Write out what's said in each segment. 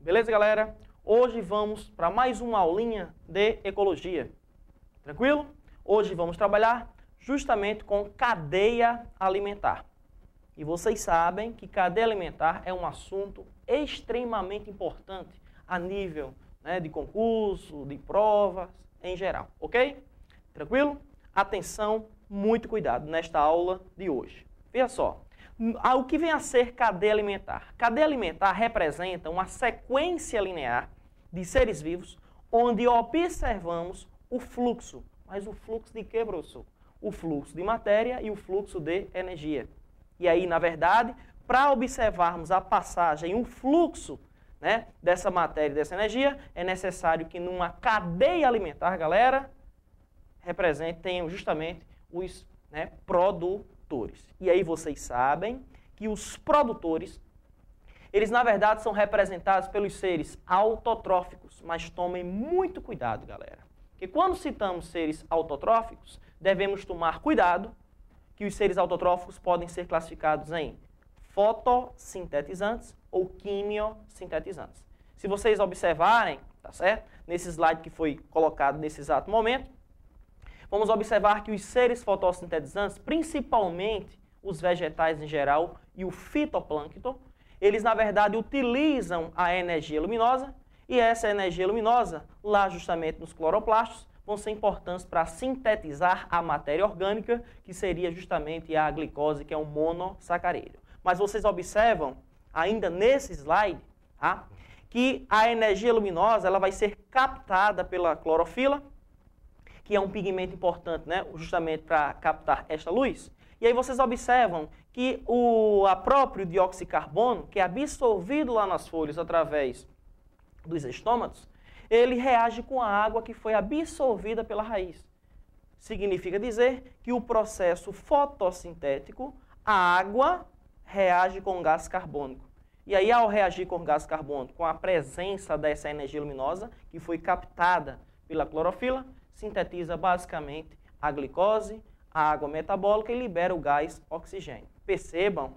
Beleza, galera? Hoje vamos para mais uma aulinha de ecologia. Tranquilo? Hoje vamos trabalhar justamente com cadeia alimentar. E vocês sabem que cadeia alimentar é um assunto extremamente importante a nível de concurso, de provas, em geral, ok? Tranquilo? Atenção, muito cuidado nesta aula de hoje. Veja só, o que vem a ser cadeia alimentar? Cadeia alimentar representa uma sequência linear de seres vivos onde observamos o fluxo. Mas o fluxo de quê, professor? O fluxo de matéria e o fluxo de energia. E aí, na verdade, para observarmos a passagem, o fluxo dessa matéria e dessa energia, é necessário que numa cadeia alimentar, galera, tenham justamente os produtores. E aí vocês sabem que os produtores, eles na verdade são representados pelos seres autotróficos, mas tomem muito cuidado, galera. Porque quando citamos seres autotróficos, devemos tomar cuidado que os seres autotróficos podem ser classificados em fotossintetizantes ou quimiosintetizantes. Se vocês observarem, tá certo? Nesse slide que foi colocado nesse exato momento, vamos observar que os seres fotossintetizantes, principalmente os vegetais em geral e o fitoplâncton, eles na verdade utilizam a energia luminosa e essa energia luminosa, lá justamente nos cloroplastos, vão ser importantes para sintetizar a matéria orgânica, que seria justamente a glicose, que é um monossacarídeo. Mas vocês observam, ainda nesse slide, que a energia luminosa ela vai ser captada pela clorofila, que é um pigmento importante, justamente para captar esta luz. E aí vocês observam que o próprio dióxido de carbono, que é absorvido lá nas folhas através dos estômatos, ele reage com a água que foi absorvida pela raiz. Significa dizer que o processo fotossintético, a água reage com o gás carbônico. E aí, ao reagir com o gás carbônico, com a presença dessa energia luminosa, que foi captada pela clorofila, sintetiza basicamente a glicose, a água metabólica e libera o gás oxigênio. Percebam,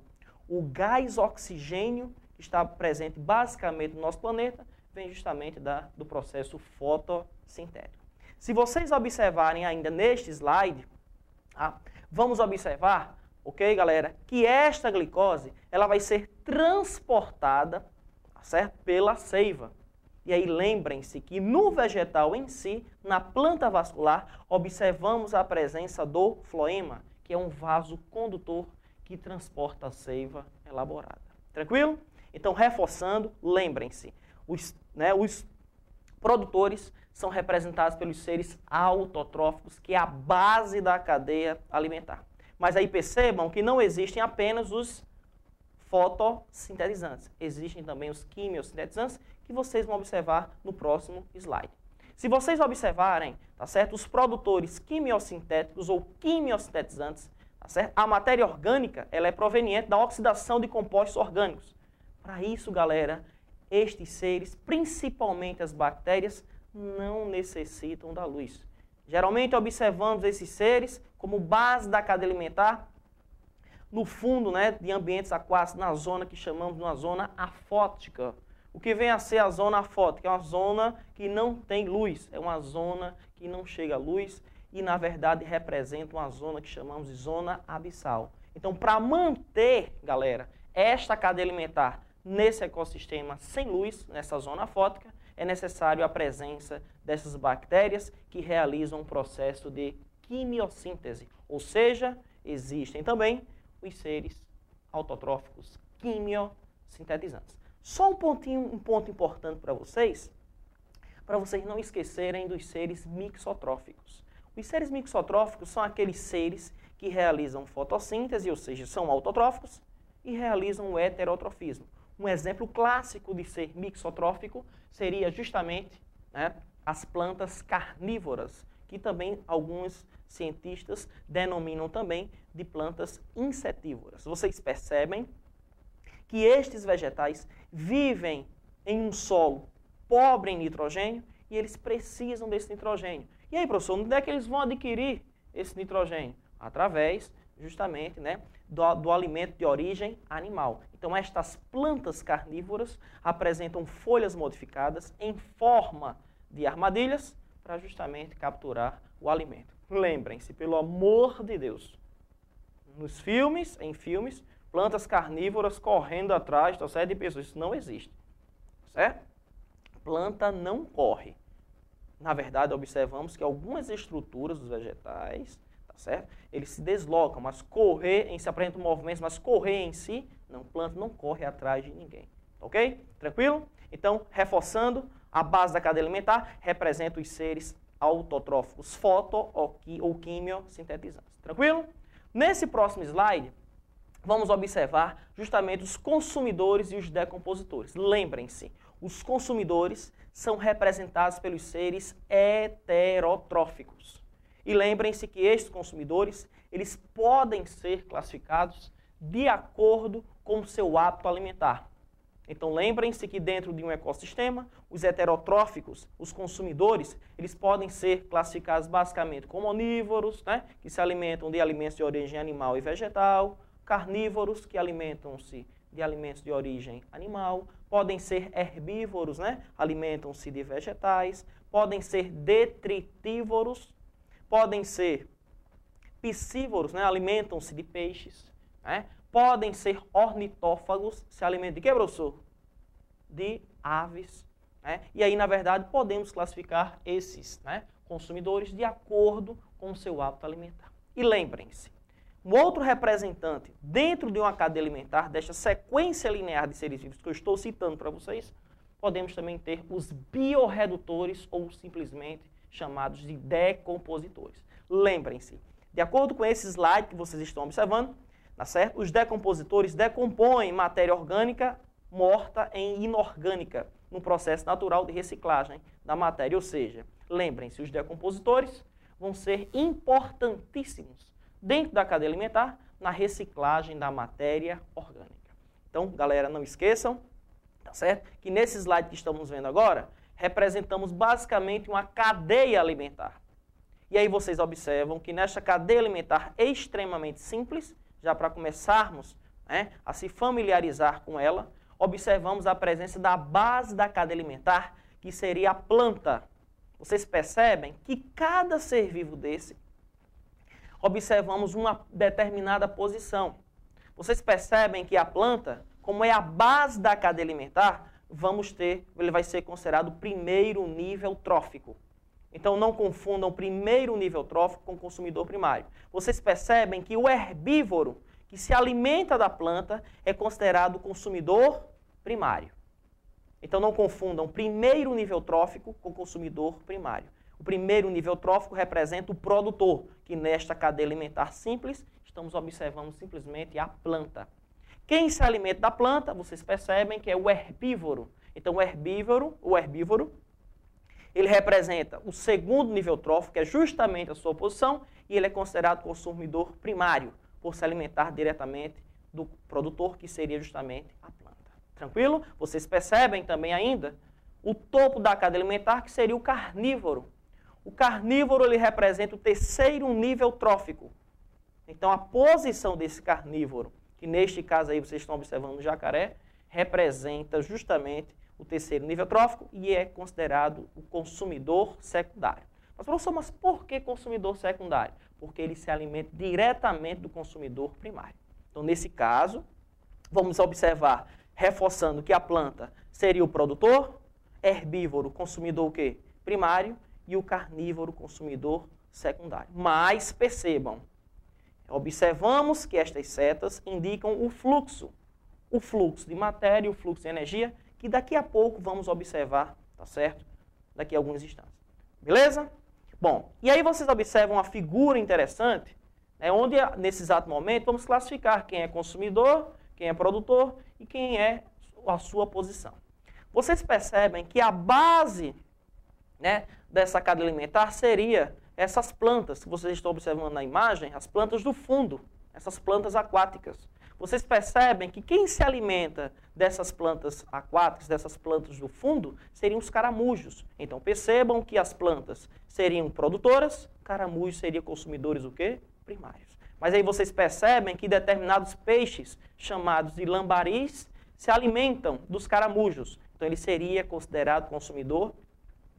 o gás oxigênio que está presente basicamente no nosso planeta vem justamente do processo fotossintético. Se vocês observarem ainda neste slide, vamos observar, ok, galera, que esta glicose ela vai ser transportada, certo, pela seiva. E aí lembrem-se que no vegetal em si, na planta vascular, observamos a presença do floema, que é um vaso condutor que transporta a seiva elaborada. Tranquilo? Então, reforçando, lembrem-se, os produtores são representados pelos seres autotróficos, que é a base da cadeia alimentar. Mas aí percebam que não existem apenas os fotossintetizantes. Existem também os quimiosintetizantes, que vocês vão observar no próximo slide. Se vocês observarem, tá certo? Os produtores quimiosintéticos ou quimiosintetizantes, tá certo? A matéria orgânica ela é proveniente da oxidação de compostos orgânicos. Para isso, galera, estes seres, principalmente as bactérias, não necessitam da luz. Geralmente observamos esses seres como base da cadeia alimentar no fundo de ambientes aquáticos, na zona que chamamos de uma zona afótica. O que vem a ser a zona afótica? É uma zona que não tem luz, é uma zona que não chega à luz e, na verdade, representa uma zona que chamamos de zona abissal. Então, para manter, galera, esta cadeia alimentar nesse ecossistema sem luz, nessa zona afótica, é necessário a presença dessas bactérias que realizam um processo de quimiossíntese, ou seja, existem também os seres autotróficos quimiosintetizantes. Só um ponto importante para vocês não esquecerem dos seres mixotróficos. Os seres mixotróficos são aqueles seres que realizam fotossíntese, ou seja, são autotróficos, e realizam o heterotrofismo. Um exemplo clássico de ser mixotrófico seria justamente as plantas carnívoras, que também alguns cientistas denominam também de plantas insetívoras. Vocês percebem que estes vegetais vivem em um solo pobre em nitrogênio e eles precisam desse nitrogênio. E aí, professor, onde é que eles vão adquirir esse nitrogênio? Através, justamente, do alimento de origem animal. Então, estas plantas carnívoras apresentam folhas modificadas em forma de armadilhas para justamente capturar o alimento. Lembrem-se, pelo amor de Deus, em filmes, plantas carnívoras correndo atrás, tá certo, de pessoas. Isso não existe, certo? Planta não corre. Na verdade, observamos que algumas estruturas dos vegetais, tá certo? Eles se deslocam, mas se apresentam movimentos, mas correr em si, não, planta não corre atrás de ninguém. Ok? Tranquilo? Então, reforçando, a base da cadeia alimentar representa os seres autotróficos foto ou quimiosintetizantes. Tranquilo? Nesse próximo slide, vamos observar justamente os consumidores e os decompositores. Lembrem-se, os consumidores são representados pelos seres heterotróficos. E lembrem-se que estes consumidores, eles podem ser classificados de acordo com o seu hábito alimentar. Então lembrem-se que dentro de um ecossistema, os heterotróficos, os consumidores, eles podem ser classificados basicamente como onívoros, né, que se alimentam de alimentos de origem animal e vegetal, carnívoros, que alimentam-se de alimentos de origem animal, podem ser herbívoros, né, alimentam-se de vegetais, podem ser detritívoros, podem ser piscívoros, né, alimentam-se de peixes, né, podem ser ornitófagos, se alimentam de quê, professor? De aves. Né? E aí, na verdade, podemos classificar esses, né, consumidores de acordo com o seu hábito alimentar. E lembrem-se, um outro representante dentro de uma cadeia alimentar, desta sequência linear de seres vivos que eu estou citando para vocês, podemos também ter os biorredutores ou simplesmente chamados de decompositores. Lembrem-se, de acordo com esse slide que vocês estão observando, tá certo? Os decompositores decompõem matéria orgânica morta em inorgânica, num processo natural de reciclagem da matéria. Ou seja, lembrem-se, os decompositores vão ser importantíssimos dentro da cadeia alimentar na reciclagem da matéria orgânica. Então, galera, não esqueçam, tá certo? Que nesse slide que estamos vendo agora, representamos basicamente uma cadeia alimentar. E aí vocês observam que nesta cadeia alimentar extremamente simples, já para começarmos, né, a se familiarizar com ela, observamos a presença da base da cadeia alimentar, que seria a planta. Vocês percebem que cada ser vivo desse, observamos uma determinada posição. Vocês percebem que a planta, como é a base da cadeia alimentar, ele vai ser considerado o primeiro nível trófico. Então, não confundam o primeiro nível trófico com o consumidor primário. Vocês percebem que o herbívoro, que se alimenta da planta, é considerado consumidor primário. Então, não confundam o primeiro nível trófico com o consumidor primário. O primeiro nível trófico representa o produtor, que nesta cadeia alimentar simples, estamos observando simplesmente a planta. Quem se alimenta da planta, vocês percebem que é o herbívoro. Então, o herbívoro, ele representa o segundo nível trófico, que é justamente a sua posição, e ele é considerado consumidor primário, por se alimentar diretamente do produtor, que seria justamente a planta. Tranquilo? Vocês percebem também ainda o topo da cadeia alimentar, que seria o carnívoro. O carnívoro, ele representa o terceiro nível trófico. Então, a posição desse carnívoro, que neste caso aí vocês estão observando o jacaré, representa justamente o terceiro nível trófico e é considerado o consumidor secundário. Mas, professor, mas por que consumidor secundário? Porque ele se alimenta diretamente do consumidor primário. Então, nesse caso, vamos observar, reforçando que a planta seria o produtor, herbívoro, consumidor o quê? Primário, e o carnívoro, consumidor secundário. Mas, percebam, observamos que estas setas indicam o fluxo de matéria e o fluxo de energia, que daqui a pouco vamos observar, tá certo? Daqui a alguns instantes. Beleza? Bom, e aí vocês observam uma figura interessante, né, onde nesse exato momento vamos classificar quem é consumidor, quem é produtor e quem é a sua posição. Vocês percebem que a base, né, dessa cadeia alimentar seria essas plantas que vocês estão observando na imagem, as plantas do fundo, essas plantas aquáticas. Vocês percebem que quem se alimenta dessas plantas aquáticas, dessas plantas do fundo, seriam os caramujos. Então, percebam que as plantas seriam produtoras, caramujos seriam consumidores o quê? Primários. Mas aí vocês percebem que determinados peixes, chamados de lambaris, se alimentam dos caramujos. Então ele seria considerado consumidor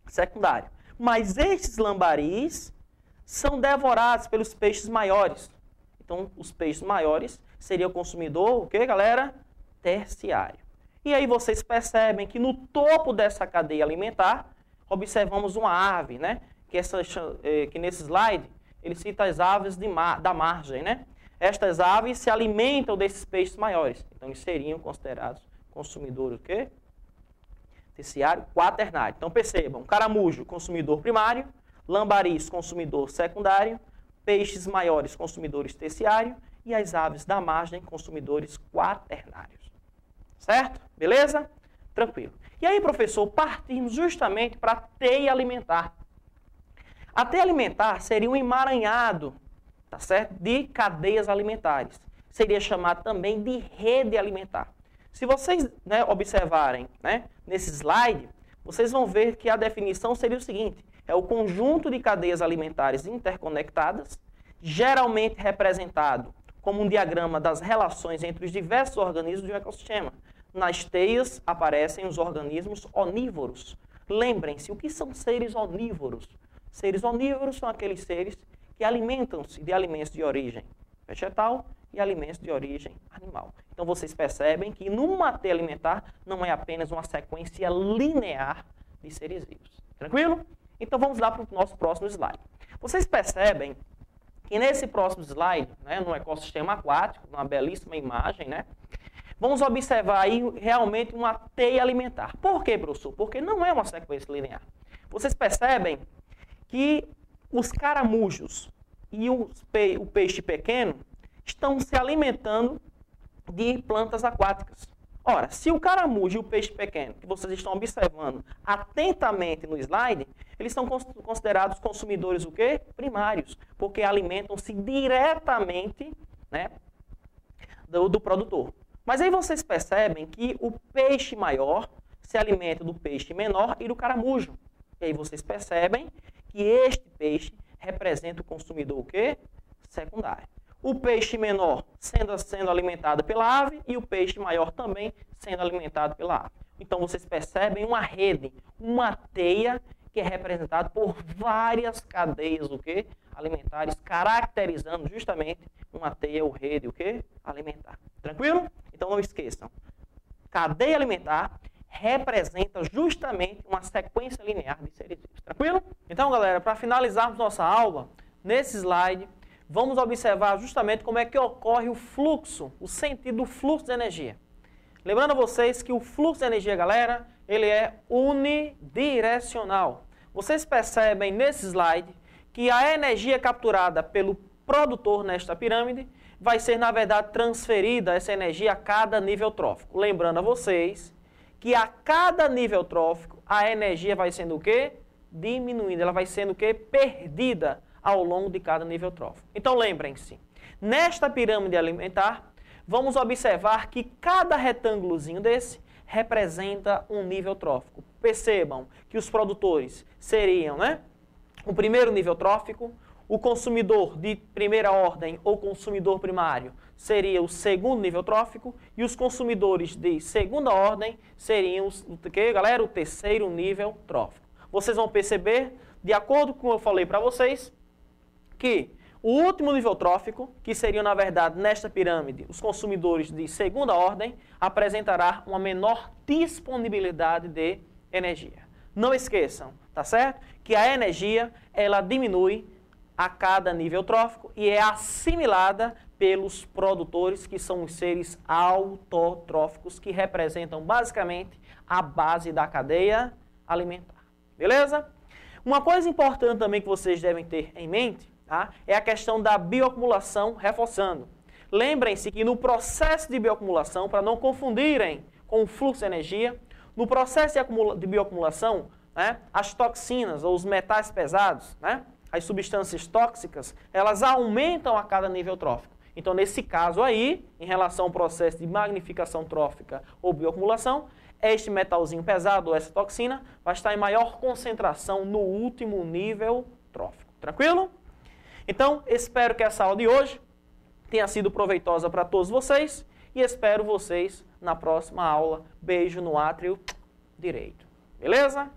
secundário. Mas estes lambaris são devorados pelos peixes maiores. Então os peixes maiores seriam o consumidor, o que, galera? Terciário. E aí vocês percebem que no topo dessa cadeia alimentar, observamos uma ave, né? Que nesse slide, ele cita as aves da margem, né? Estas aves se alimentam desses peixes maiores. Então, eles seriam considerados consumidores, o quê? Terciário, quaternário. Então, percebam, caramujo, consumidor primário, lambaris, consumidor secundário, peixes maiores, consumidores terciário, e as aves da margem, consumidores quaternários. Certo? Beleza? Tranquilo. E aí, professor, partimos justamente para a teia alimentar. A teia alimentar seria um emaranhado, tá certo? De cadeias alimentares. Seria chamado também de rede alimentar. Se vocês, né, observarem, né, nesse slide, vocês vão ver que a definição seria o seguinte: é o conjunto de cadeias alimentares interconectadas, geralmente representado como um diagrama das relações entre os diversos organismos de um ecossistema. Nas teias aparecem os organismos onívoros. Lembrem-se, o que são seres onívoros? Seres onívoros são aqueles seres que alimentam-se de alimentos de origem vegetal e alimentos de origem animal. Então vocês percebem que numa teia alimentar não é apenas uma sequência linear de seres vivos. Tranquilo? Então vamos lá para o nosso próximo slide. Vocês percebem que nesse próximo slide, né, no ecossistema aquático, uma belíssima imagem, né, vamos observar aí realmente uma teia alimentar. Por quê, professor? Porque não é uma sequência linear. Vocês percebem que os caramujos e o peixe pequeno estão se alimentando de plantas aquáticas. Ora, se o caramujo e o peixe pequeno, que vocês estão observando atentamente no slide, eles são considerados consumidores o quê? Primários, porque alimentam-se diretamente, né, do produtor. Mas aí vocês percebem que o peixe maior se alimenta do peixe menor e do caramujo. E aí vocês percebem que este peixe representa o consumidor o quê? Secundário. O peixe menor sendo alimentado pela ave e o peixe maior também sendo alimentado pela ave. Então vocês percebem uma rede, uma teia que é representada por várias cadeias o quê? Alimentares, caracterizando justamente uma teia ou rede o quê? Alimentar. Tranquilo? Então não esqueçam. Cadeia alimentar representa justamente uma sequência linear de seres vivos. Tranquilo? Então, galera, para finalizarmos nossa aula, nesse slide, vamos observar justamente como é que ocorre o fluxo, o sentido do fluxo de energia. Lembrando a vocês que o fluxo de energia, galera, ele é unidirecional. Vocês percebem nesse slide que a energia capturada pelo produtor nesta pirâmide vai ser, na verdade, transferida essa energia a cada nível trófico. Lembrando a vocês que a cada nível trófico a energia vai sendo o quê? Diminuindo. Ela vai sendo o quê? Perdida ao longo de cada nível trófico. Então lembrem-se, nesta pirâmide alimentar, vamos observar que cada retângulozinho desse representa um nível trófico. Percebam que os produtores seriam, né, o primeiro nível trófico, o consumidor de primeira ordem ou consumidor primário seria o segundo nível trófico e os consumidores de segunda ordem seriam o terceiro nível trófico. Vocês vão perceber, de acordo com o que eu falei para vocês, que o último nível trófico, que seriam, na verdade, nesta pirâmide, os consumidores de segunda ordem, apresentará uma menor disponibilidade de energia. Não esqueçam, tá certo? Que a energia, ela diminui a cada nível trófico e é assimilada pelos produtores, que são os seres autotróficos, que representam basicamente a base da cadeia alimentar. Beleza? Uma coisa importante também que vocês devem ter em mente, tá, é a questão da bioacumulação, reforçando. Lembrem-se que no processo de bioacumulação, para não confundirem com o fluxo de energia, no processo de bioacumulação, né, as toxinas ou os metais pesados, né, as substâncias tóxicas, elas aumentam a cada nível trófico. Então, nesse caso aí, em relação ao processo de magnificação trófica ou bioacumulação, este metalzinho pesado, ou essa toxina, vai estar em maior concentração no último nível trófico. Tranquilo? Então, espero que essa aula de hoje tenha sido proveitosa para todos vocês e espero vocês na próxima aula. Beijo no átrio direito. Beleza?